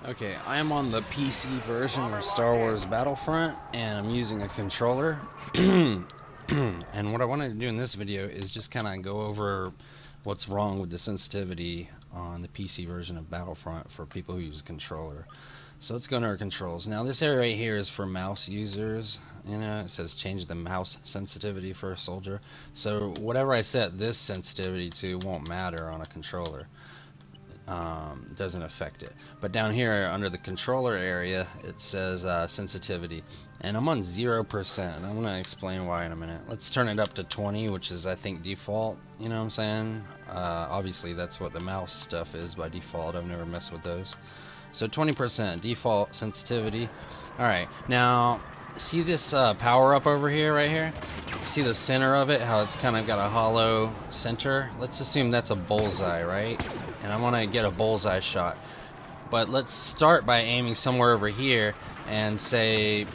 Okay, I am on the PC version of Star Wars Battlefront, and I'm using a controller. And what I wanted to do in this video is just kind of go over what's wrong with the sensitivity on the PC version of Battlefront for people who use a controller. So let's go into our controls. Now this area right here is for mouse users. You know, it says change the mouse sensitivity for a soldier. So whatever I set this sensitivity to won't matter on a controller. Doesn't affect it. But down here under the controller area it says sensitivity, and I'm on 0%, and I'm going to explain why in a minute. Let's turn it up to 20, which is I think default, you know what I'm saying? Obviously that's what the mouse stuff is by default. I've never messed with those. So 20% default sensitivity. Alright, now see this power up over here, right here? See the center of it, how it's kind of got a hollow center? Let's assume that's a bullseye, right? And I want to get a bullseye shot. But let's start by aiming somewhere over here and say,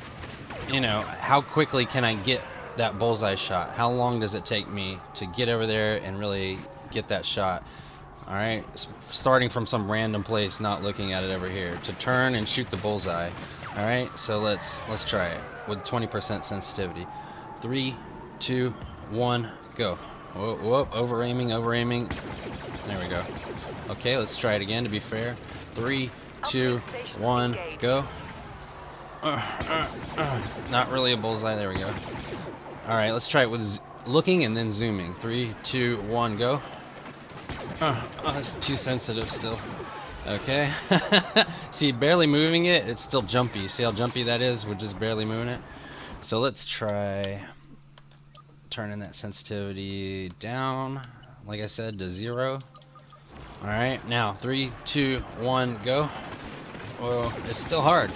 you know, how quickly can I get that bullseye shot? How long does it take me to get over there and really get that shot? Alright, starting from some random place, not looking at it over here, to turn and shoot the bullseye. Alright, so let's try it with 20% sensitivity. 3, 2, 1, go. Whoa, whoa, over aiming. There we go. Okay, let's try it again to be fair. 3, 2, 1, go. Not really a bullseye, there we go. Alright, let's try it with looking and then zooming. 3, 2, 1, go. It's too sensitive still. Okay. See, barely moving it, it's still jumpy. See how jumpy that is? We're just barely moving it. So let's try turning that sensitivity down, like I said, to 0. Alright, now 3, 2, 1, go. Whoa, it's still hard.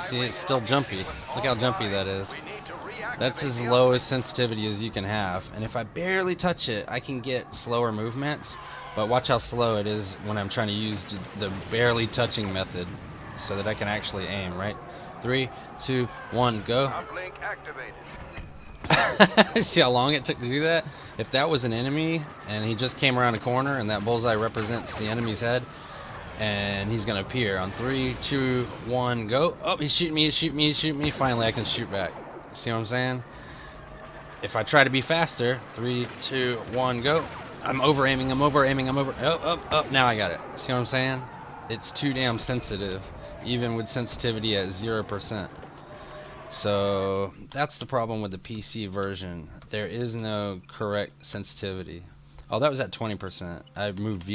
See, it's still jumpy. Look how jumpy that is. That's as low as sensitivity as you can have. And if I barely touch it, I can get slower movements. But watch how slow it is when I'm trying to use the barely touching method so that I can actually aim, right? 3, 2, 1, go. Uplink activated. See how long it took to do that? If that was an enemy and he just came around a corner and that bullseye represents the enemy's head, and he's gonna appear on 3, 2, 1, go. Oh, he's shooting me. Finally I can shoot back. See what I'm saying? If I try to be faster, 3, 2, 1, go. I'm over aiming. Oh, now I got it. See what I'm saying? It's too damn sensitive, even with sensitivity at 0%. So that's the problem with the PC version. There is no correct sensitivity. Oh, that was at 20%. I moved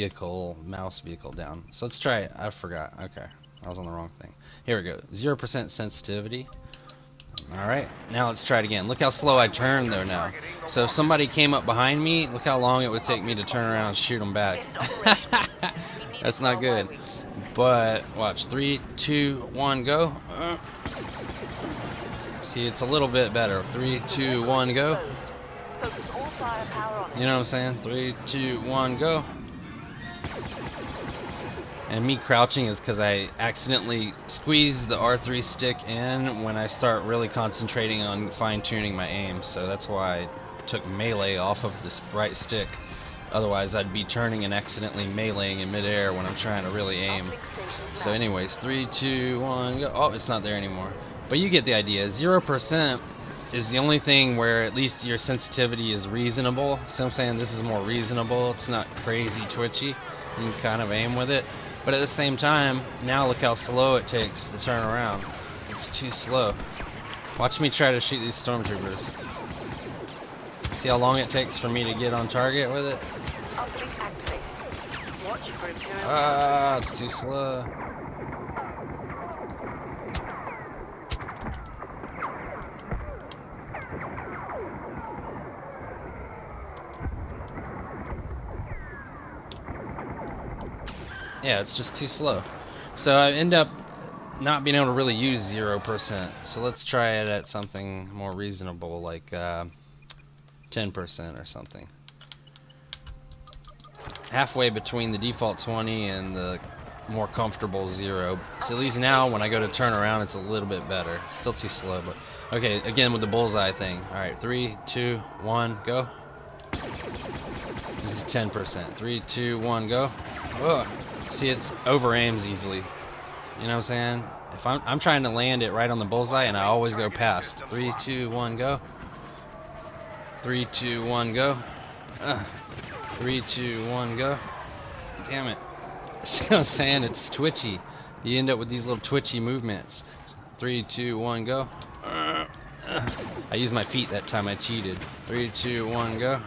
mouse vehicle down. So let's try it. I forgot. Okay, I was on the wrong thing. Here we go. 0% sensitivity. Alright, now let's try it again. Look how slow I turned though now. So if somebody came up behind me, look how long it would take me to turn around and shoot them back. That's not good. But watch, 3, 2, 1, go. See, it's a little bit better. 3, 2, 1, go. You know what I'm saying? 3, 2, 1, go. And me crouching is because I accidentally squeeze the R3 stick in when I start really concentrating on fine-tuning my aim. So that's why I took melee off of this right stick. Otherwise I'd be turning and accidentally meleeing in midair when I'm trying to really aim. So anyways, 3, 2, 1, go. Oh, it's not there anymore. But you get the idea. 0% is the only thing where at least your sensitivity is reasonable. So I'm saying this is more reasonable. It's not crazy twitchy. You can kind of aim with it. But at the same time, now look how slow it takes to turn around. It's too slow. Watch me try to shoot these stormtroopers. See how long it takes for me to get on target with it? Ah, it's too slow. Yeah, it's just too slow. So I end up not being able to really use 0%. So let's try it at something more reasonable, like 10% or something. Halfway between the default 20 and the more comfortable 0. So at least now when I go to turn around, it's a little bit better. It's still too slow, but okay, again with the bullseye thing. Alright, 3, 2, 1, go. This is 10%. 3, 2, 1, go. Ugh. See, it's over aims easily. You know what I'm saying? If I'm trying to land it right on the bullseye, and I always go past. 3, 2, 1, go. 3, 2, 1, go. 3, 2, 1, go. Damn it. See what I'm saying? It's twitchy. You end up with these little twitchy movements. 3, 2, 1, go. I used my feet that time. I cheated. 3, 2, 1, go.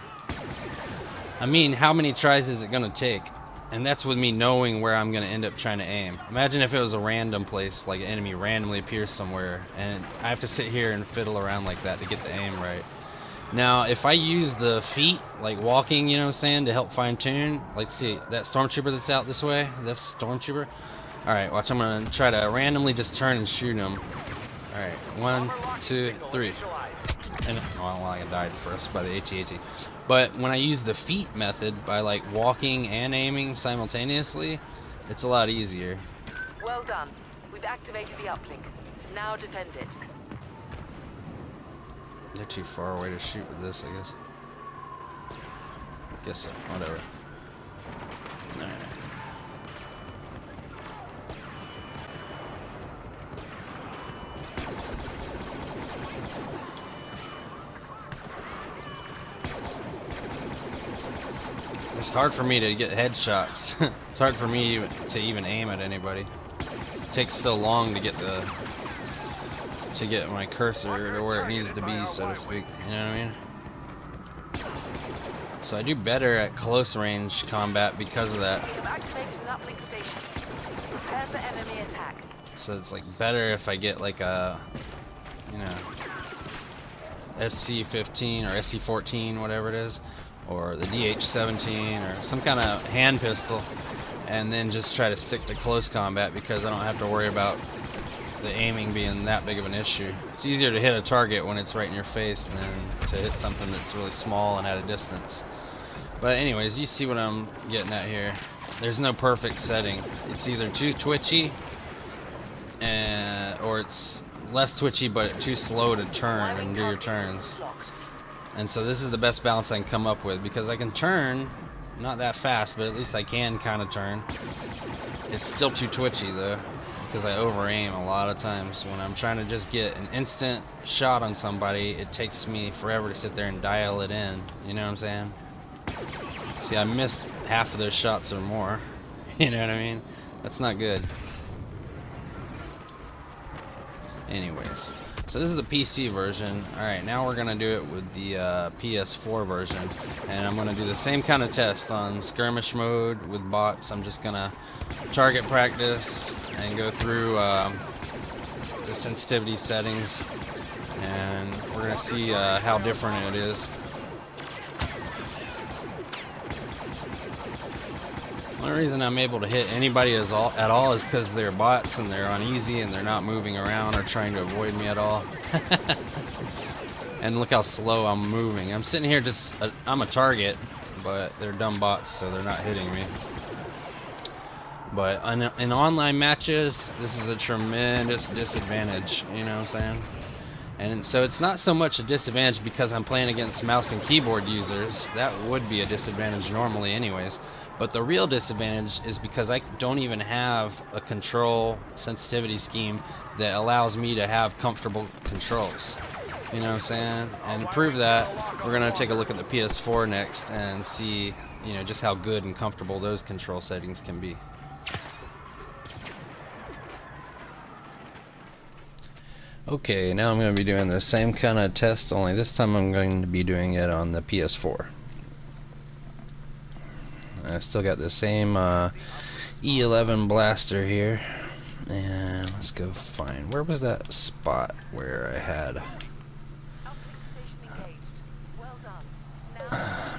I mean, how many tries is it going to take? And that's with me knowing where I'm going to end up trying to aim. Imagine if it was a random place, like an enemy randomly appears somewhere, and I have to sit here and fiddle around like that to get the aim right. Now, if I use the feet, like walking, you know what I'm saying, to help fine-tune, like, see, that stormtrooper that's out this way, this stormtrooper. Alright, watch, I'm going to try to randomly just turn and shoot him. Alright, 1, 2, 3. And, well, I died first by the AT-AT. But when I use the feet method, by like walking and aiming simultaneously, it's a lot easier. Well done. We've activated the uplink. Now defend it. They're too far away to shoot with this, I guess. Guess so. Whatever. Alright. It's hard for me to get headshots. It's hard for me to even aim at anybody. It takes so long to get my cursor to where it needs to be, so to speak. You know what I mean? So I do better at close range combat because of that. We have activated an uplink station. Prepare for enemy attack. So it's like better if I get like a, you know, SC-15 or SC-14, whatever it is, or the DH-17 or some kind of hand pistol, and then just try to stick to close combat because I don't have to worry about the aiming being that big of an issue. It's easier to hit a target when it's right in your face than to hit something that's really small and at a distance. But anyways, you see what I'm getting at here. There's no perfect setting. It's either too twitchy or it's less twitchy but too slow to turn and do your turns. And so this is the best balance I can come up with, because I can turn, not that fast, but at least I can kind of turn. It's still too twitchy though, because I over-aim a lot of times. When I'm trying to just get an instant shot on somebody, it takes me forever to sit there and dial it in. You know what I'm saying? See, I missed half of those shots or more. You know what I mean? That's not good. Anyways, so this is the PC version. Alright, now we're going to do it with the PS4 version. And I'm going to do the same kind of test on skirmish mode with bots. I'm just going to target practice and go through the sensitivity settings. And we're going to see how different it is. The only reason I'm able to hit anybody at all is because they're bots and they're uneasy and they're not moving around or trying to avoid me at all. And look how slow I'm moving. I'm sitting here just, I'm a target, but they're dumb bots, so they're not hitting me. But in online matches, this is a tremendous disadvantage, you know what I'm saying? And so it's not so much a disadvantage because I'm playing against mouse and keyboard users. That would be a disadvantage normally anyways. But the real disadvantage is because I don't even have a control sensitivity scheme that allows me to have comfortable controls. You know what I'm saying? And to prove that, we're going to take a look at the PS4 next and see, you know, just how good and comfortable those control settings can be. Okay, now I'm going to be doing the same kind of test, only this time I'm going to be doing it on the PS4. I still got the same E11 blaster here, and let's go find, where was that spot where I had,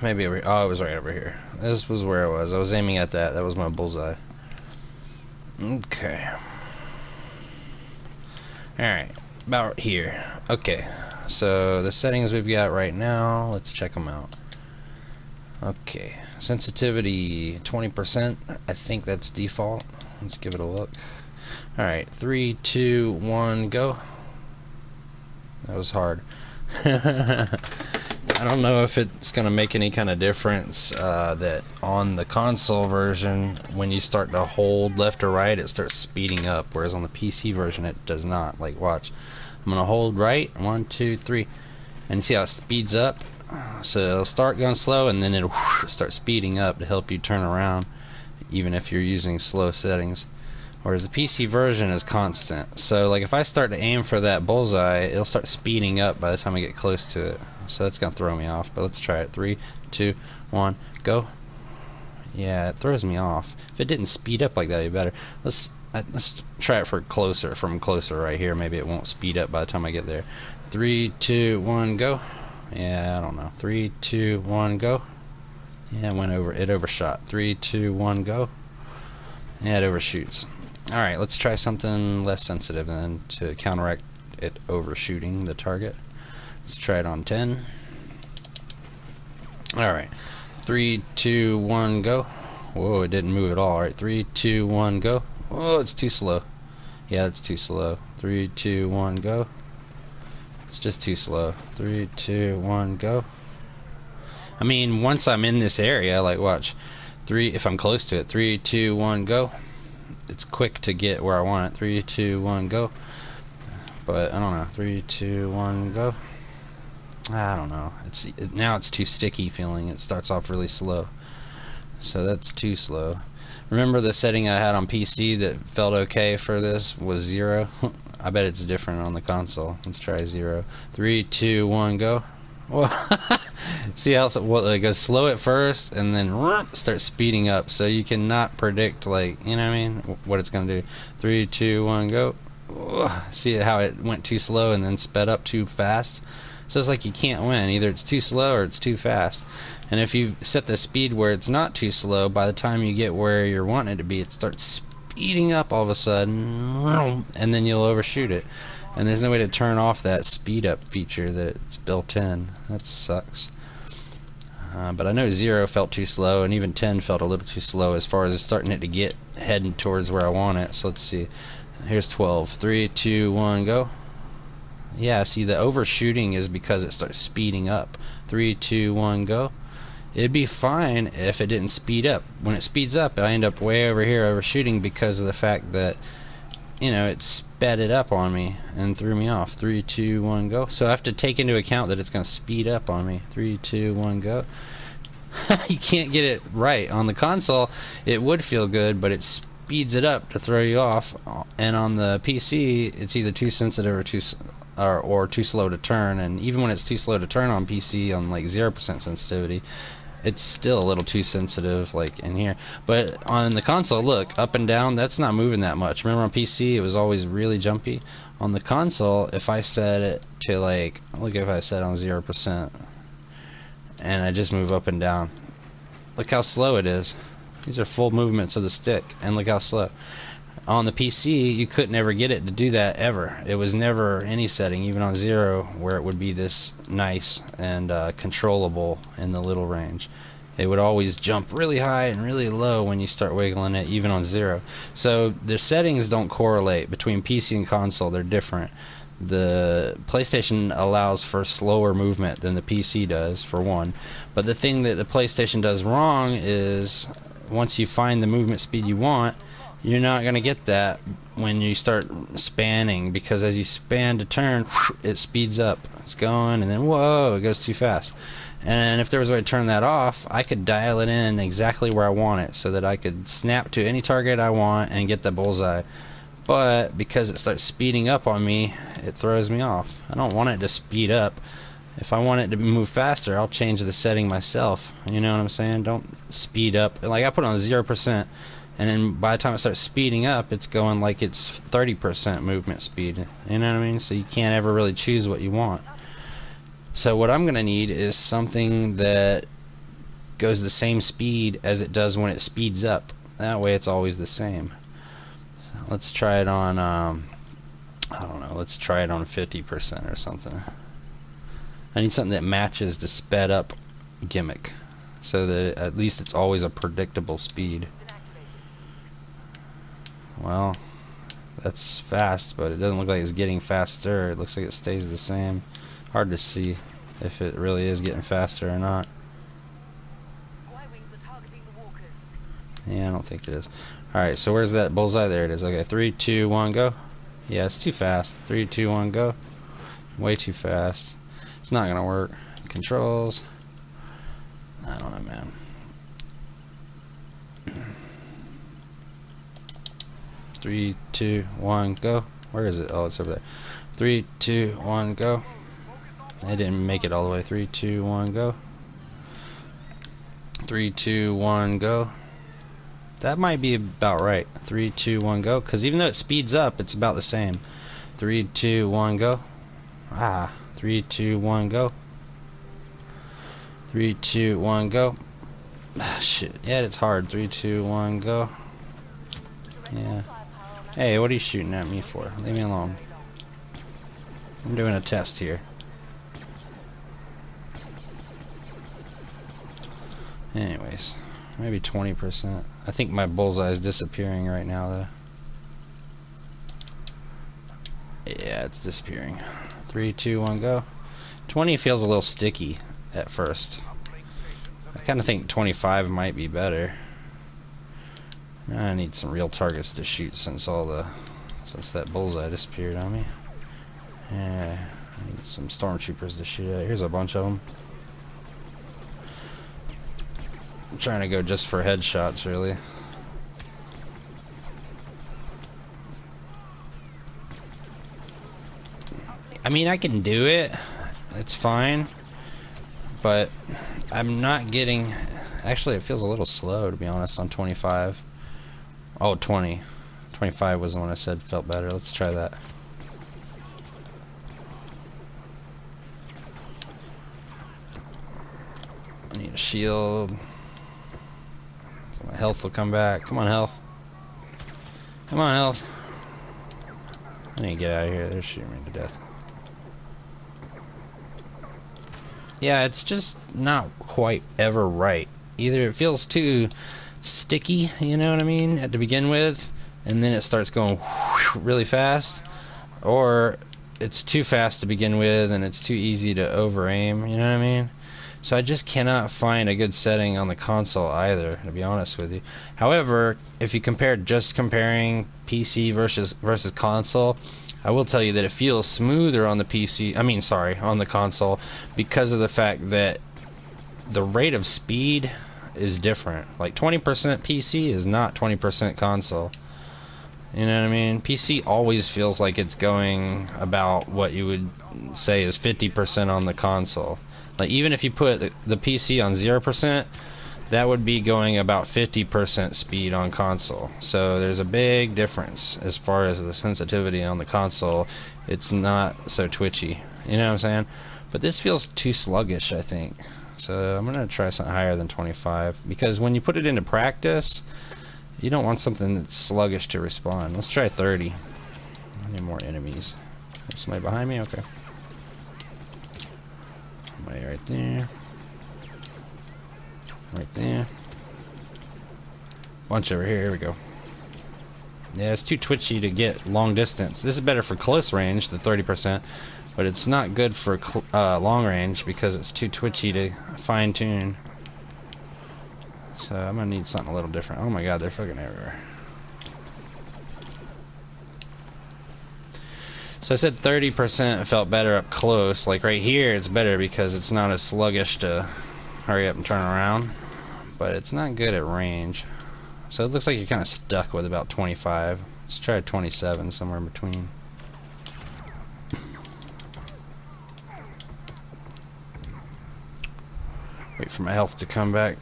maybe over, oh, it was right over here. This was where I was aiming at that. That was my bullseye. Okay, alright, about here. Okay, so the settings we've got right now, let's check them out. Okay, sensitivity 20%. I think that's default. Let's give it a look. Alright, 3, 2, 1, go. That was hard. I don't know if it's gonna make any kind of difference that on the console version, when you start to hold left or right, it starts speeding up, whereas on the PC version it does not. Like, watch, I'm gonna hold right, 1, 2, 3, and see how it speeds up. So it'll start going slow, and then it'll start speeding up to help you turn around, even if you're using slow settings. Whereas the PC version is constant. So like if I start to aim for that bullseye, it'll start speeding up by the time I get close to it. So that's gonna throw me off. But let's try it. 3, 2, 1, go. Yeah, it throws me off. If it didn't speed up like that, it'd be better. Let's try it from closer right here. Maybe it won't speed up by the time I get there. 3, 2, 1, go. Yeah, I don't know. 3, 2, 1, go. Yeah, it overshot. 3, 2, 1, go. Yeah, it overshoots. Alright, let's try something less sensitive then to counteract it overshooting the target. Let's try it on 10. Alright. 3, 2, 1, go. Whoa, it didn't move at all. Alright, 3, 2, 1, go. Whoa, it's too slow. Yeah, it's too slow. 3, 2, 1, go. It's just too slow. 3, 2, 1, go. I mean, once I'm in this area, like watch. 3, if I'm close to it. 3, 2, 1, go. It's quick to get where I want it. 3, 2, 1, go. But I don't know. 3, 2, 1, go. I don't know. Now it's too sticky feeling. It starts off really slow. So that's too slow. Remember the setting I had on PC that felt okay for this was 0? I bet it's different on the console. Let's try 0. 3, 2, 1, go. Well, see how it goes slow at first and then starts speeding up, so you cannot predict, like, you know what I mean, what it's gonna do. 3, 2, 1, go. See how it went too slow and then sped up too fast? So it's like you can't win. Either it's too slow or it's too fast. And if you set the speed where it's not too slow, by the time you get where you're wanting it to be, it starts speeding up all of a sudden, and then you'll overshoot it. And there's no way to turn off that speed up feature that's built in. That sucks. But I know 0 felt too slow, and even 10 felt a little too slow as far as starting it to get heading towards where I want it. So let's see. Here's 12. 3, 2, 1, go. Yeah, see, the overshooting is because it starts speeding up. 3, 2, 1, go. It'd be fine if it didn't speed up. When it speeds up, I end up way over here overshooting because of the fact that, you know, it sped it up on me and threw me off. 3, 2, 1, go. So I have to take into account that it's going to speed up on me. 3, 2, 1, go. You can't get it right. On the console, it would feel good, but it speeds it up to throw you off. And on the PC, it's either too sensitive or too slow to turn. And even when it's too slow to turn on PC on like 0% sensitivity, it's still a little too sensitive, like in here. But on the console, look, up and down, that's not moving that much. Remember on PC, it was always really jumpy. On the console, if I set it to like, look, if I set on 0%, and I just move up and down, look how slow it is. These are full movements of the stick, and look how slow. On the PC, you couldn't ever get it to do that ever. It was never any setting, even on 0, where it would be this nice and controllable in the little range. It would always jump really high and really low when you start wiggling it, even on 0. So the settings don't correlate between PC and console. They're different. The PlayStation allows for slower movement than the PC does, for one. But the thing that the PlayStation does wrong is once you find the movement speed you want, you're not going to get that when you start spanning, because as you span to turn, it speeds up. It's going, and then whoa, it goes too fast. And if there was a way to turn that off, I could dial it in exactly where I want it so that I could snap to any target I want and get the bullseye. But because it starts speeding up on me, it throws me off. I don't want it to speed up. If I want it to move faster, I'll change the setting myself. You know what I'm saying? Don't speed up. Like I put it on 0%. And then by the time it starts speeding up, it's going like it's 30% movement speed. You know what I mean? So you can't ever really choose what you want. So what I'm going to need is something that goes the same speed as it does when it speeds up. That way it's always the same. So let's try it on, I don't know, let's try it on 50% or something. I need something that matches the sped up gimmick, so that at least it's always a predictable speed. Well, that's fast, but it doesn't look like it's getting faster. It looks like it stays the same. Hard to see if it really is getting faster or not. Y-wings are targeting the walkers. Yeah, I don't think it is. Alright, so where's that bullseye? There it is. Okay, 3, 2, 1, go. Yeah, it's too fast. 3, 2, 1, go. Way too fast. It's not gonna work. Controls. I don't know, man. 3, 2, 1, go. Where is it? Oh, it's over there. 3, 2, 1, go. I didn't make it all the way. 3, 2, 1, go. 3, 2, 1, go. That might be about right. 3, 2, 1, go. Because even though it speeds up, it's about the same. 3, 2, 1, go. Ah, 3, 2, 1, go. 3, 2, 1, go. Ah, shit. Yeah, it's hard. 3, 2, 1, go. Yeah. Hey, what are you shooting at me for? Leave me alone. I'm doing a test here. Anyways, maybe 20%. I think my bullseye is disappearing right now, though. Yeah, it's disappearing. 3, 2, 1, go. 20 feels a little sticky at first. I kind of think 25 might be better. I need some real targets to shoot since that bullseye disappeared on me. Yeah, I need some stormtroopers to shoot at. Here's a bunch of them. I'm trying to go just for headshots, really. I mean, I can do it. It's fine. But I'm not getting... Actually, it feels a little slow, to be honest, on 25. Oh, 20. 25 was the one I said felt better. Let's try that. I need a shield. So my health will come back. Come on, health. Come on, health. I need to get out of here. They're shooting me to death. Yeah, it's just not quite ever right. Either it feels too sticky, you know what I mean, to begin with, and then it starts going really fast, or it's too fast to begin with and it's too easy to over aim, you know what I mean? So I just cannot find a good setting on the console either, to be honest with you. However, if you comparing PC versus console, I will tell you that it feels smoother on the PC, on the console, because of the fact that the rate of speed is different. Like 20% PC is not 20% console. You know what I mean? PC always feels like it's going about what you would say is 50% on the console. Like even if you put the PC on 0%, that would be going about 50% speed on console. So there's a big difference as far as the sensitivity on the console. It's not so twitchy. You know what I'm saying? But this feels too sluggish, I think. So I'm gonna try something higher than 25, because when you put it into practice, you don't want something that's sluggish to respond. Let's try 30. I need more enemies. There's somebody behind me? Okay. Somebody right there. Right there. Bunch over here. Here we go. Yeah, it's too twitchy to get long distance. This is better for close range, the 30%, but it's not good for long range because it's too twitchy to fine tune. So I'm gonna need something a little different. Oh my god, they're fucking everywhere. So I said 30% felt better up close. Like right here, it's better because it's not as sluggish to hurry up and turn around. But it's not good at range. So it looks like you're kind of stuck with about 25. Let's try 27, somewhere in between. Wait for my health to come back.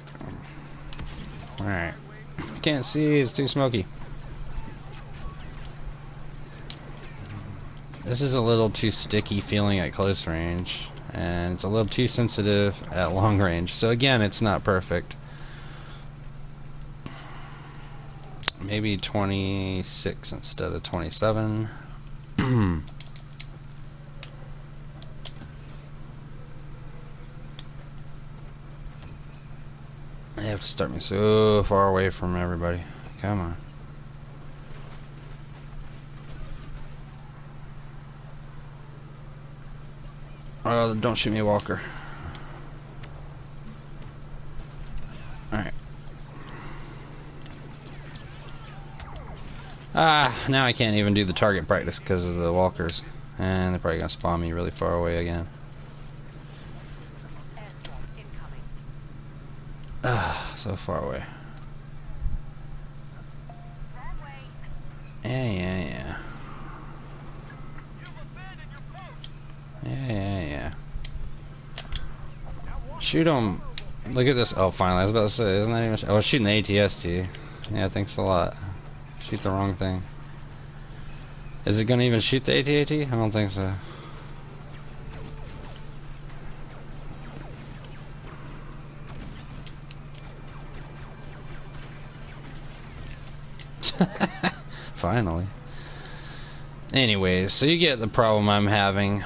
Alright. Can't see, it's too smoky. This is a little too sticky feeling at close range, and it's a little too sensitive at long range. So again, it's not perfect. Maybe 26 instead of 27. I have to start me so far away from everybody. Come on. Oh, don't shoot me, Walker. Alright. Ah, now I can't even do the target practice because of the walkers. And they're probably gonna spawn me really far away again. Ah, so far away. Yeah. Shoot them. Look at this. Oh, finally. I was about to say, isn't that even... Oh, shooting the ATST. Yeah, thanks a lot. Shoot the wrong thing. Is it going to even shoot the AT-AT? I don't think so. Finally. Anyways, so you get the problem I'm having.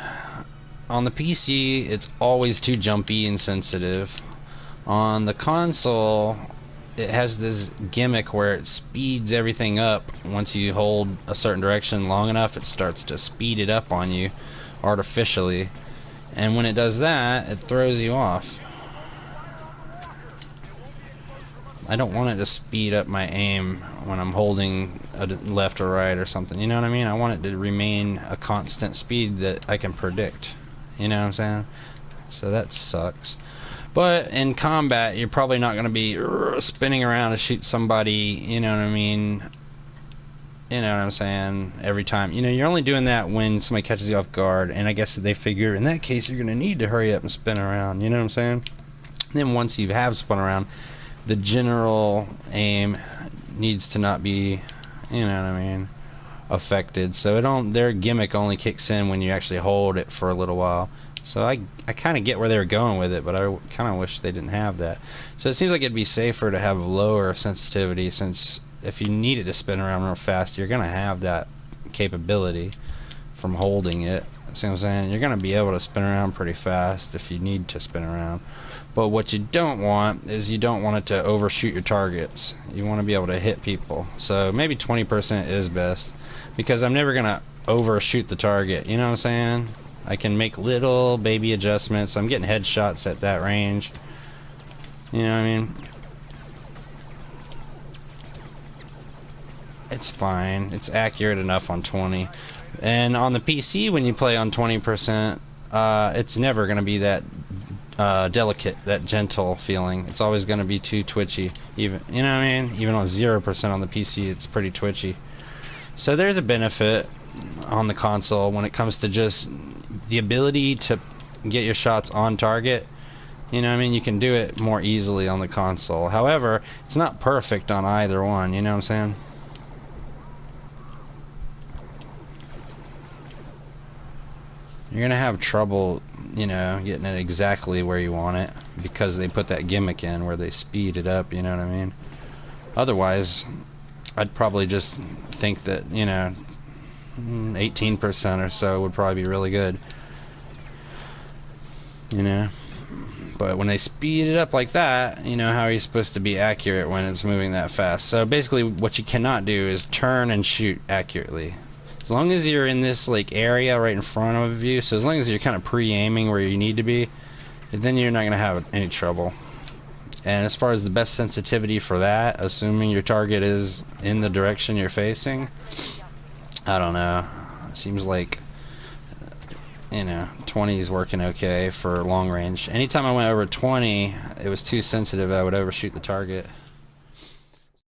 On the PC, it's always too jumpy and sensitive. On the console, it has this gimmick where it speeds everything up. Once you hold a certain direction long enough, it starts to speed it up on you artificially. And when it does that, it throws you off. I don't want it to speed up my aim when I'm holding a left or right or something. You know what I mean? I want it to remain a constant speed that I can predict. You know what I'm saying? So that sucks. But in combat, you're probably not going to be spinning around to shoot somebody, you know what I mean? You know what I'm saying? Every time. You know, you're only doing that when somebody catches you off guard, and I guess they figure in that case you're going to need to hurry up and spin around, you know what I'm saying? And then once you have spun around, the general aim needs to not be, you know what I mean, affected. So their gimmick only kicks in when you actually hold it for a little while. So I kind of get where they were going with it, but I kind of wish they didn't have that. So it seems like it'd be safer to have lower sensitivity, since if you need it to spin around real fast, you're going to have that capability from holding it. See what I'm saying? You're going to be able to spin around pretty fast if you need to spin around. But what you don't want is you don't want it to overshoot your targets. You want to be able to hit people. So maybe 20% is best, because I'm never going to overshoot the target. You know what I'm saying? I can make little baby adjustments. I'm getting headshots at that range. You know what I mean? It's fine. It's accurate enough on 20. And on the PC, when you play on 20%, it's never going to be that delicate, that gentle feeling. It's always going to be too twitchy. Even, you know what I mean? Even on 0% on the PC, it's pretty twitchy. So there's a benefit on the console when it comes to just the ability to get your shots on target. You know what I mean? You can do it more easily on the console. However, it's not perfect on either one. You know what I'm saying? You're gonna have trouble, you know, getting it exactly where you want it, because they put that gimmick in where they speed it up, you know what I mean? Otherwise, I'd probably just think that, you know, 18% or so would probably be really good. You know? But when they speed it up like that, you know, how are you supposed to be accurate when it's moving that fast? So basically what you cannot do is turn and shoot accurately. As long as you're in this like area right in front of you, so as long as you're kind of pre-aiming where you need to be, then you're not going to have any trouble. And as far as the best sensitivity for that, assuming your target is in the direction you're facing, I don't know. It seems like, you know, 20 is working okay for long range. Anytime I went over 20, it was too sensitive. I would overshoot the target.